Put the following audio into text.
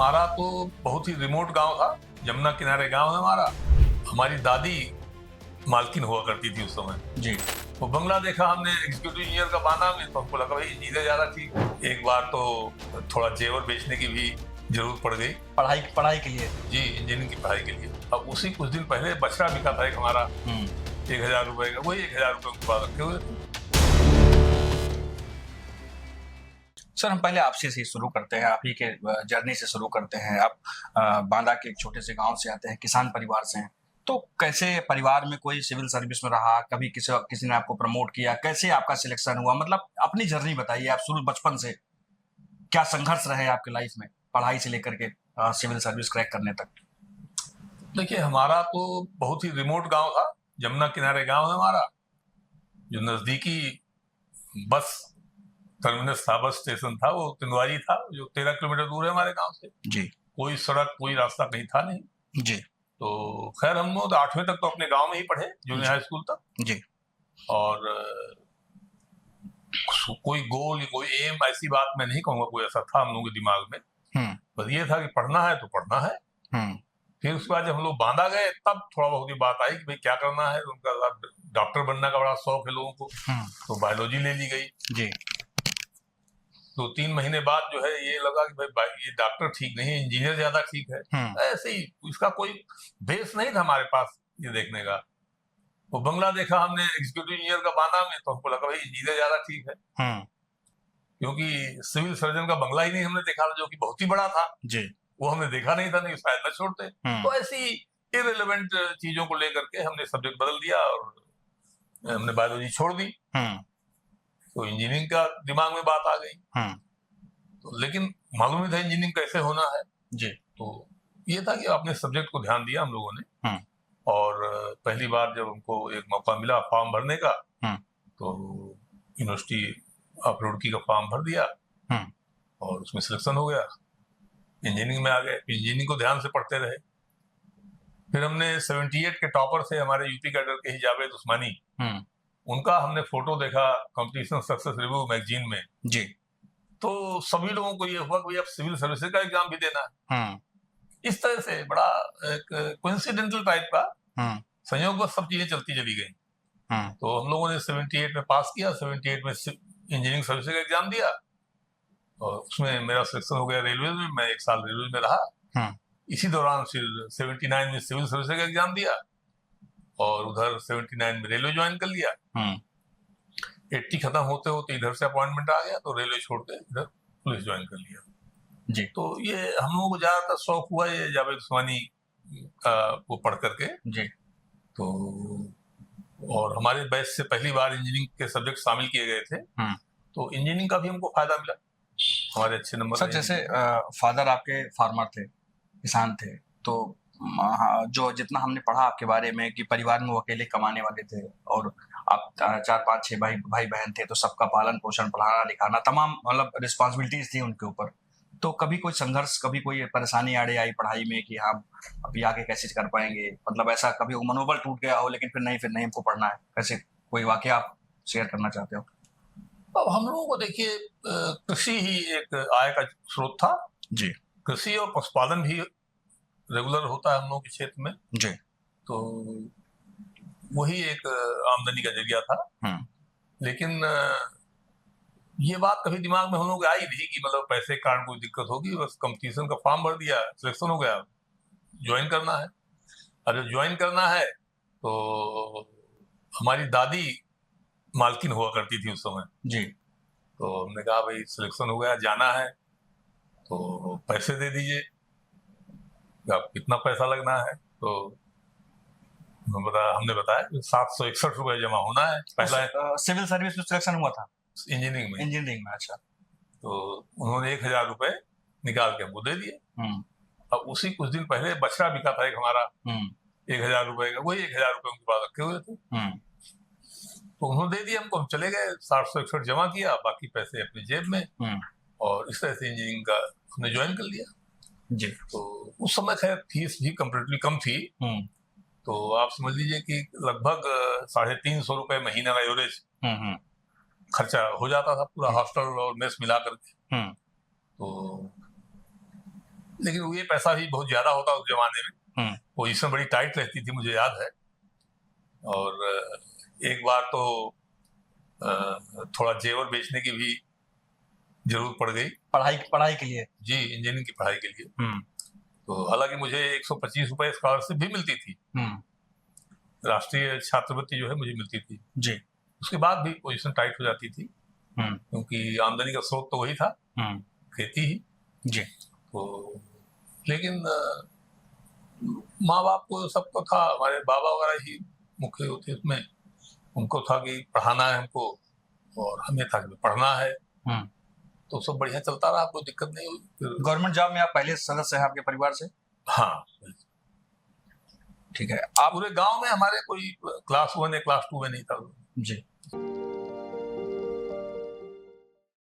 हमारा तो बहुत ही रिमोट गांव था, यमुना किनारे गांव है हमारा। हमारी दादी मालकिन हुआ करती थी उस समय जी। वो बंगला देखा हमने एग्जीक्यूटिव इंजीनियर का बाना में, तो हमको लगा भाई चीजें ज्यादा ठीक। एक बार तो थोड़ा जेवर बेचने की भी जरूरत पड़ गई पढ़ाई के लिए। जी, इंजीनियरिंग की पढ़ाई के लिए। अब उसी कुछ दिन पहले बछड़ा बिका था एक हमारा 1000 रुपए का, वही 1000 रुपए के बाद रखे हुए थे। सर, हम पहले आपसे से शुरू करते हैं, आप ही के जर्नी से शुरू करते हैं। आप बांदा के एक छोटे से गांव से आते हैं, किसान परिवार से हैं। तो कैसे परिवार में कोई सिविल सर्विस में रहा, कभी किसी ने आपको प्रमोट किया, कैसे आपका सिलेक्शन हुआ? मतलब अपनी जर्नी बताइए, आप शुरू बचपन से क्या संघर्ष रहे आपके लाइफ में, पढ़ाई से लेकर के सिविल सर्विस क्रैक करने तक। देखिए, हमारा तो बहुत ही रिमोट गांव था, यमुना किनारे गांव है हमारा। जो नजदीकी बस टर्मिनस था, बस स्टेशन था, वो तिंदवारी था, जो 13 किलोमीटर दूर है हमारे गांव से। जी। कोई सड़क, कोई रास्ता कहीं था नहीं जी। तो खैर हम लोग 8वीं तक तो अपने गांव में ही पढ़े, जूनियर हाई स्कूल तक। जी। और कोई गोल, कोई एम, ऐसी बात मैं नहीं कहूंगा कोई ऐसा था हम लोगों के दिमाग में। बस ये था कि पढ़ना है तो पढ़ना है। फिर उसके बाद जब हम लोग बांदा गए, तब थोड़ा बहुत बात आई कि भाई क्या करना है। उनका डॉक्टर बनने का बड़ा शौक है लोगों को, तो बायोलॉजी ले ली गई। जी। 2-3 महीने बाद जो है ये लगा कि भाई ये डॉक्टर ठीक नहीं है, इंजीनियर ज्यादा ठीक है। ऐसे ही, इसका कोई बेस नहीं था हमारे पास ये देखने का। वो बंगला देखा हमने एग्जीक्यूटिव इंजीनियर का बाना में, तो हमको लगा भाई इंजीनियर ज्यादा ठीक है। क्योंकि सिविल सर्जन का बंगला ही नहीं हमने देखा था, जो कि बहुत ही बड़ा था। जी। वो हमने देखा नहीं था, नहीं शायद न छोड़ते। तो ऐसी इररिलेवेंट चीजों को लेकर के हमने सब्जेक्ट बदल दिया और हमने बायोलॉजी छोड़ दी। तो इंजीनियरिंग का दिमाग में बात आ गई। तो लेकिन मालूम नहीं था इंजीनियरिंग कैसे होना है। जी। तो ये था कि अपने सब्जेक्ट को ध्यान दिया हम लोगों ने। और पहली बार जब हमको एक मौका मिला फॉर्म भरने का, तो यूनिवर्सिटी ऑफ रुड़की का फॉर्म भर दिया और उसमें सिलेक्शन हो गया। इंजीनियरिंग में आ गए, इंजीनियरिंग को ध्यान से पढ़ते रहे। फिर हमने 78 के टॉपर से हमारे यूपी कैडर के ही जावेद उस्मानी, उनका हमने फोटो देखा कंपटीशन सक्सेस रिव्यू मैगजीन में। जी। तो सभी लोगों को ये हुआ कि अब सिविल सर्विसेज का एग्जाम भी देना है। इस तरह से बड़ा एक कोइंसिडेंटल टाइप का संयोग, बस सब चीजें चलती चली गई। तो हम लोगों ने 78 में पास किया, 78 में इंजीनियरिंग सर्विसेज का एग्जाम दिया और उसमें मेरा सिलेक्शन हो गया रेलवे में। मैं 1 साल रेलवे में रहा। इसी दौरान फिर 79 में सिविल सर्विसेज का एग्जाम दिया और उधर 79 में रेलवे ज्वाइन कर लिया। 80 खत्म होते होते इधर से अपॉइंटमेंट आ गया, तो रेलवे छोड़ के इधर पुलिस ज्वाइन कर लिया। जी। तो ये हम लोगों को ज्यादातर शौक हुआ ये जावेद उस्मानी का वो पढ़ करके। जी। तो और हमारे बैच से पहली बार इंजीनियरिंग के सब्जेक्ट शामिल किए गए थे। तो इंजीनियरिंग का भी हमको फायदा मिला, हमारे अच्छे नंबर। सर, जैसे फादर आपके फार्मर थे, किसान थे, तो जो जितना हमने पढ़ा आपके बारे में कि परिवार में वो अकेले कमाने वाले थे और आप 4-5-6 भाई बहन थे, तो सबका पालन पोषण, पढ़ाना लिखाना, तमाम मतलब रिस्पॉन्सिबिलिटीज थी उनके ऊपर। तो कभी कोई संघर्ष, कभी कोई परेशानी आड़े आई पढ़ाई में कि हाँ अभी आगे कैसे कर पाएंगे, मतलब ऐसा कभी मनोबल टूट गया हो लेकिन फिर नहीं हमको पढ़ना है, कैसे कोई वाकया आप शेयर करना चाहते हो? अब हम लोगों को देखिए, कृषि ही एक आय का स्रोत था। जी। कृषि और पशुपालन भी रेगुलर होता है हम लोगों के क्षेत्र में। जी। तो वही एक आमदनी का जरिया था। लेकिन ये बात कभी दिमाग में हम लोग आई नहीं कि मतलब पैसे के कारण कोई दिक्कत होगी। बस कंपटीशन का फॉर्म भर दिया, सिलेक्शन हो गया, ज्वाइन करना है। और जब ज्वाइन करना है तो हमारी दादी मालकिन हुआ करती थी उस समय। जी। तो हमने कहा भाई सिलेक्शन हो गया, जाना है, तो पैसे दे दीजिए, आप कितना पैसा लगना है। तो हमने बताया 761 रुपए जमा होना है। पहला सिविल सर्विस में सिलेक्शन हुआ था इंजीनियरिंग में। अच्छा। तो उन्होंने 1000 रुपए निकाल के हमको दे दिए। अब उसी कुछ दिन पहले बछड़ा बिका था एक हमारा 1000 रुपए का, वही 1000 रुपए उनके पास रखे हुए थे। तो उन्होंने दे दिया हमको, हम चले गए, 761 जमा किया, बाकी पैसे अपनी जेब में। और इस तरह से इंजीनियरिंग का हमने ज्वाइन कर लिया। जी। तो उस समय खैर फीस भी कंपैरेटिवली कम थी। तो आप समझ लीजिए कि लगभग 350 रुपए महीने का एवरेज खर्चा हो जाता था, पूरा हॉस्टल और मेस मिला करके। तो लेकिन ये पैसा भी बहुत ज्यादा होता उस जमाने में, पोजीशन बड़ी टाइट रहती थी, मुझे याद है। और एक बार तो थोड़ा जेवर बेचने की भी जरूरत पड़ गई पढ़ाई के लिए। जी, इंजीनियरिंग की पढ़ाई के लिए। तो हालांकि मुझे 125 रुपए स्कॉलरशिप भी मिलती थी, राष्ट्रीय छात्रवृत्ति जो है मुझे मिलती थी जी। उसके बाद भी पोजीशन टाइट हो जाती थी, क्योंकि आमदनी का स्रोत तो वही था, खेती ही जी। तो लेकिन माँ बाप को सबको था, हमारे बाबा वगैरह ही मुख्य होते उसमें, उनको था कि पढ़ाना है हमको और हमें था कि पढ़ना है, तो सब बढ़िया चलता रहा, कोई दिक्कत नहीं हुई। गवर्नमेंट जॉब में आप पहले सदस्य हैं आपके परिवार से? हाँ, ठीक है। आप पूरे गांव में हमारे कोई क्लास 1 या क्लास 2 में नहीं था जी।